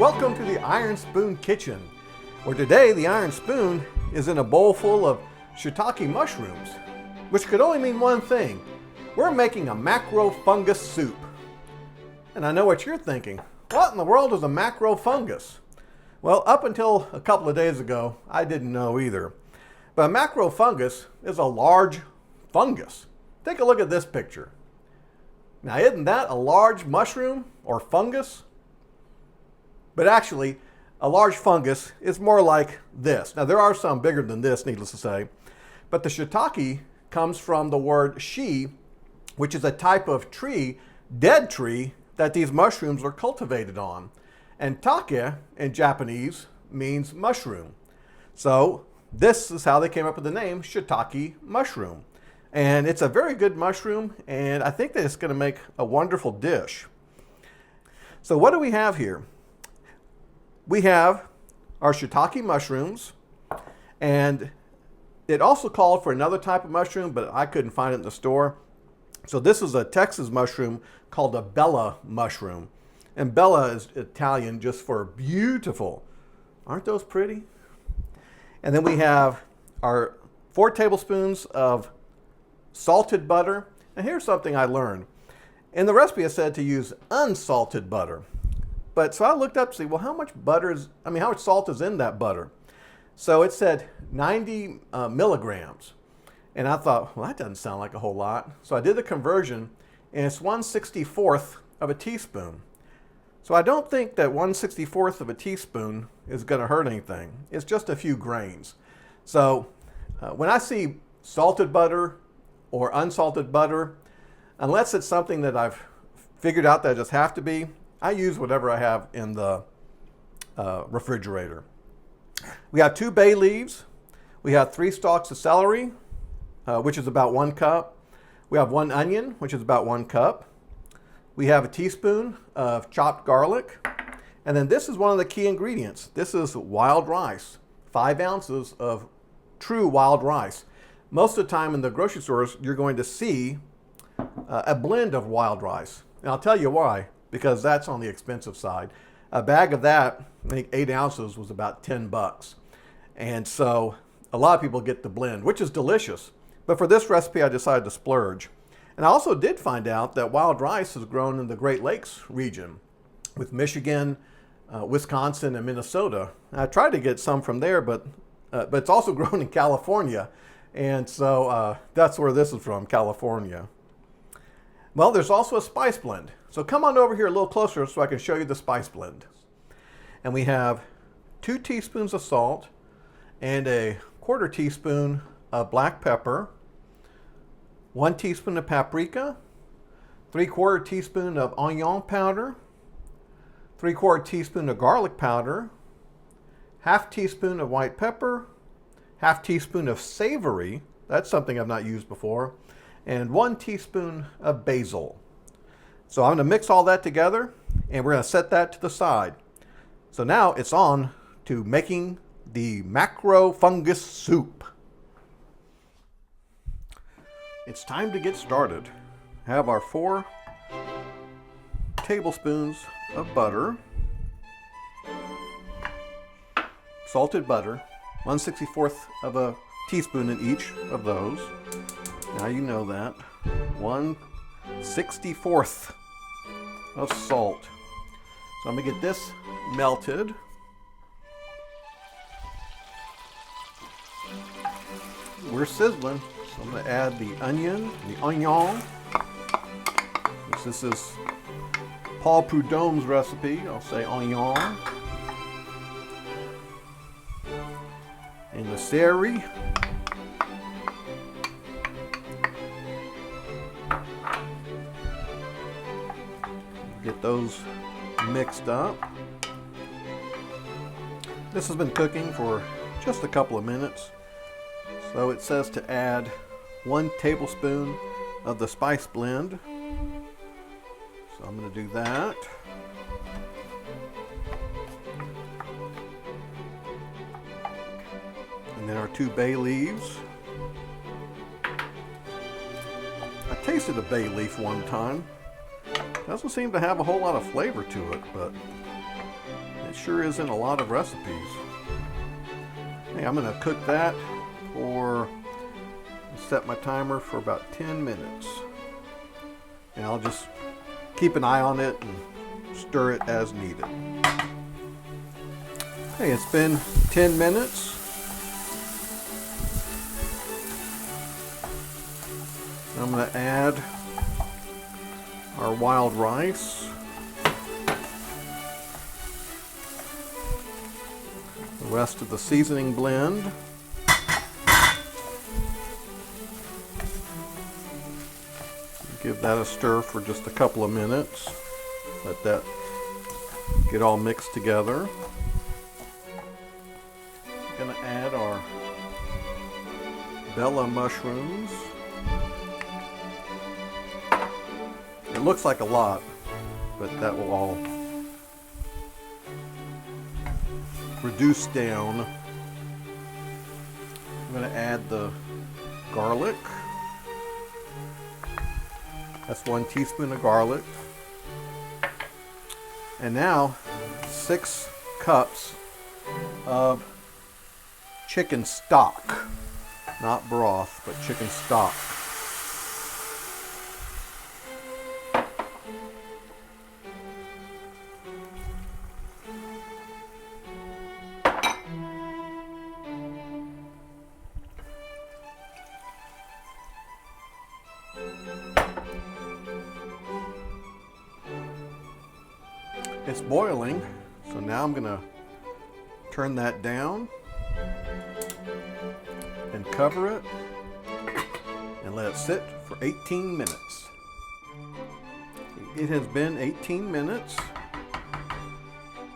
Welcome to the Iron Spoon Kitchen, where today the Iron Spoon is in a bowl full of shiitake mushrooms, which could only mean one thing. We're making a macro fungus soup. And I know what you're thinking. What in the world is a macro fungus? Well, up until a couple of days ago, I didn't know either. But a macro fungus is a large fungus. Take a look at this picture. Now, isn't that a large mushroom or fungus? But actually, a large fungus is more like this. Now, there are some bigger than this, needless to say. But the shiitake comes from the word shi, which is a type of tree, dead tree, that these mushrooms are cultivated on. And take in Japanese means mushroom. So this is how they came up with the name shiitake mushroom. And it's a very good mushroom, and I think that it's going to make a wonderful dish. So what do we have here? We have our shiitake mushrooms, and it also called for another type of mushroom, but I couldn't find it in the store. So this is a Texas mushroom called a bella mushroom. And bella is Italian just for beautiful. Aren't those pretty? And then we have our 4 tablespoons of salted butter. And here's something I learned. In the recipe it said to use unsalted butter. But so I looked up to see, well, how much salt is in that butter? So it said 90 milligrams. And I thought, well, that doesn't sound like a whole lot. So I did the conversion, and it's 1/64 of a teaspoon. So I don't think that 1/64 of a teaspoon is going to hurt anything. It's just a few grains. So when I see salted butter or unsalted butter, unless it's something that I've figured out that I just have to be, I use whatever I have in the refrigerator. We have 2 bay leaves. We have 3 stalks of celery, which is about 1 cup. We have 1 onion, which is about 1 cup. We have a teaspoon of chopped garlic. And then this is one of the key ingredients. This is wild rice, 5 ounces of true wild rice. Most of the time in the grocery stores, you're going to see a blend of wild rice. And I'll tell you why, because that's on the expensive side. A bag of that, I think 8 ounces, was about $10. And so a lot of people get the blend, which is delicious. But for this recipe, I decided to splurge. And I also did find out that wild rice is grown in the Great Lakes region with Michigan, Wisconsin, and Minnesota. And I tried to get some from there, but it's also grown in California. And so that's where this is from, California. Well, there's also a spice blend. So come on over here a little closer so I can show you the spice blend. And we have 2 teaspoons of salt and a 1/4 teaspoon of black pepper, 1 teaspoon of paprika, 3/4 teaspoon of onion powder, 3/4 teaspoon of garlic powder, 1/2 teaspoon of white pepper, 1/2 teaspoon of savory, that's something I've not used before, and 1 teaspoon of basil. So I'm going to mix all that together, and we're going to set that to the side. So now it's on to making the macro fungus soup. It's time to get started. Have our 4 tablespoons of butter, salted butter, 1/64 of a teaspoon in each of those. Now you know that. 1/64 of salt. So I'm going to get this melted. We're sizzling. So I'm going to add the onion. This is Paul Prudhomme's recipe. I'll say onion. And the celery. Get those mixed up. This has been cooking for just a couple of minutes. So it says to add 1 tablespoon of the spice blend. So I'm going to do that. And then our 2 bay leaves. I tasted a bay leaf one time. Doesn't seem to have a whole lot of flavor to it, but it sure isn't a lot of recipes. Hey, I'm gonna cook that for, set my timer for about 10 minutes. And I'll just keep an eye on it and stir it as needed. Okay, it's been 10 minutes. I'm going to add our wild rice, the rest of the seasoning blend, give that a stir for just a couple of minutes. Let that get all mixed together. I'm going to add our bella mushrooms. It looks like a lot, but that will all reduce down. I'm going to add the garlic. That's 1 teaspoon of garlic. And now 6 cups of chicken stock. Not broth, but chicken stock. It's boiling, so now I'm gonna turn that down and cover it and let it sit for 18 minutes. It has been 18 minutes.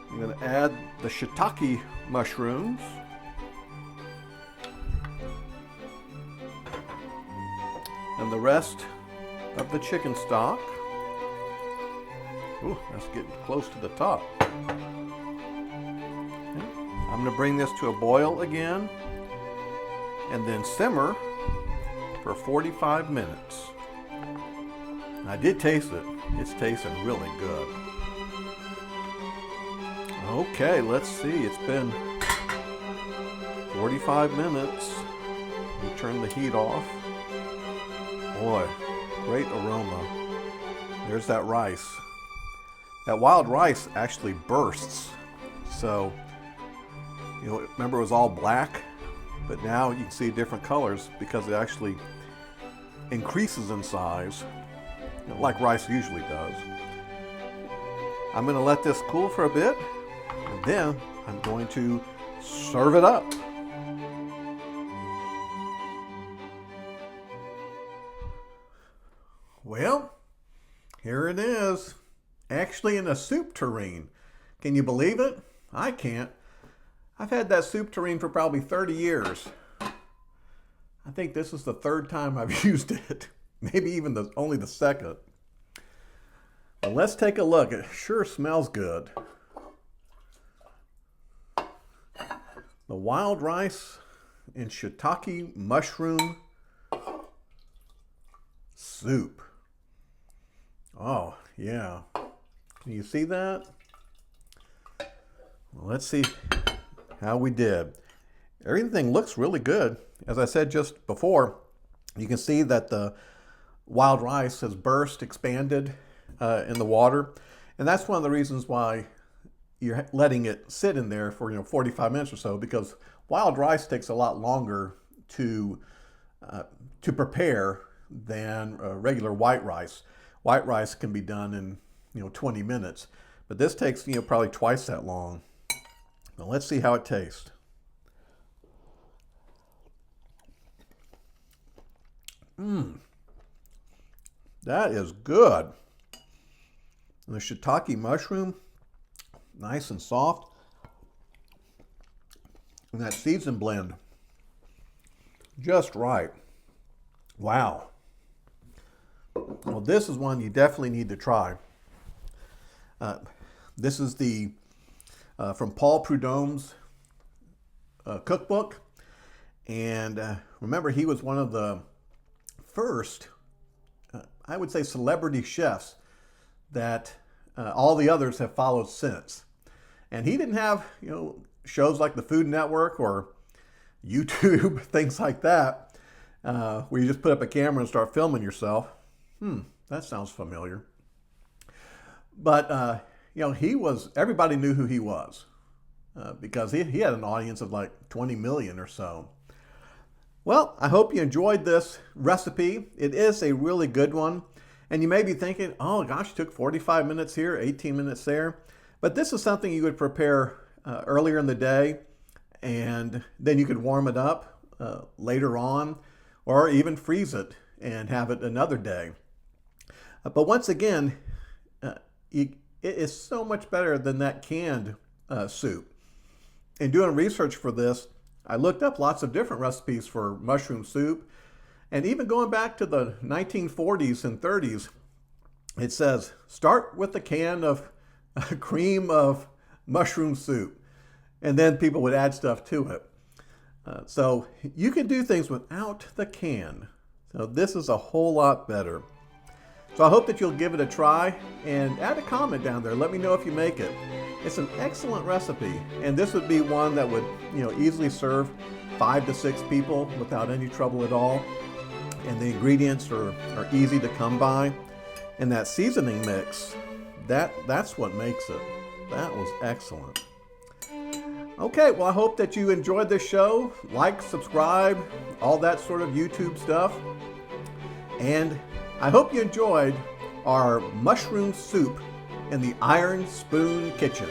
I'm gonna add the shiitake mushrooms. And the rest of the chicken stock. Ooh, that's getting close to the top. Okay. I'm going to bring this to a boil again and then simmer for 45 minutes. I did taste it. It's tasting really good. Okay, let's see. It's been 45 minutes. We turn the heat off. Boy, great aroma. There's that rice. That wild rice actually bursts. So, you know, remember it was all black, but now you can see different colors because it actually increases in size, you know, like rice usually does. I'm going to let this cool for a bit, and then I'm going to serve it up. Well, here it is. Actually in a soup tureen. Can you believe it? I can't. I've had that soup tureen for probably 30 years. I think this is the 3rd time I've used it. Maybe even only the 2nd. Well, let's take a look. It sure smells good. The wild rice and shiitake mushroom soup. Oh, yeah. Can you see that? Well, let's see how we did. Everything looks really good. As I said just before, you can see that the wild rice has burst, expanded in the water. And that's one of the reasons why you're letting it sit in there for 45 minutes or so, because wild rice takes a lot longer to prepare than regular white rice. White rice can be done in 20 minutes, but this takes probably twice that long. Now let's see how it tastes. That is good. And the shiitake mushroom, nice and soft. And that season blend, just right. Wow. Well, this is one you definitely need to try. This is the from Paul Prudhomme's cookbook. And remember, he was one of the first, I would say, celebrity chefs that all the others have followed since. And he didn't have, shows like the Food Network or YouTube, things like that, where you just put up a camera and start filming yourself. That sounds familiar. But, everybody knew who he was because he had an audience of like 20 million or so. Well, I hope you enjoyed this recipe. It is a really good one. And you may be thinking, oh gosh, it took 45 minutes here, 18 minutes there. But this is something you would prepare earlier in the day, and then you could warm it up later on, or even freeze it and have it another day. But once again, it is so much better than that canned soup. In doing research for this, I looked up lots of different recipes for mushroom soup, and even going back to the 1940s and 30s, it says start with a can of cream of mushroom soup, and then people would add stuff to it. So you can do things without the can. So this is a whole lot better. So I hope that you'll give it a try and add a comment down there. Let me know if you make it. It's an excellent recipe, and this would be one that would, easily serve 5 to 6 people without any trouble at all. And the ingredients are easy to come by. And that seasoning mix, that's what makes it. That was excellent. Okay, well, I hope that you enjoyed this show. Like, subscribe, all that sort of YouTube stuff. And I hope you enjoyed our mushroom soup in the Iron Spoon Kitchen.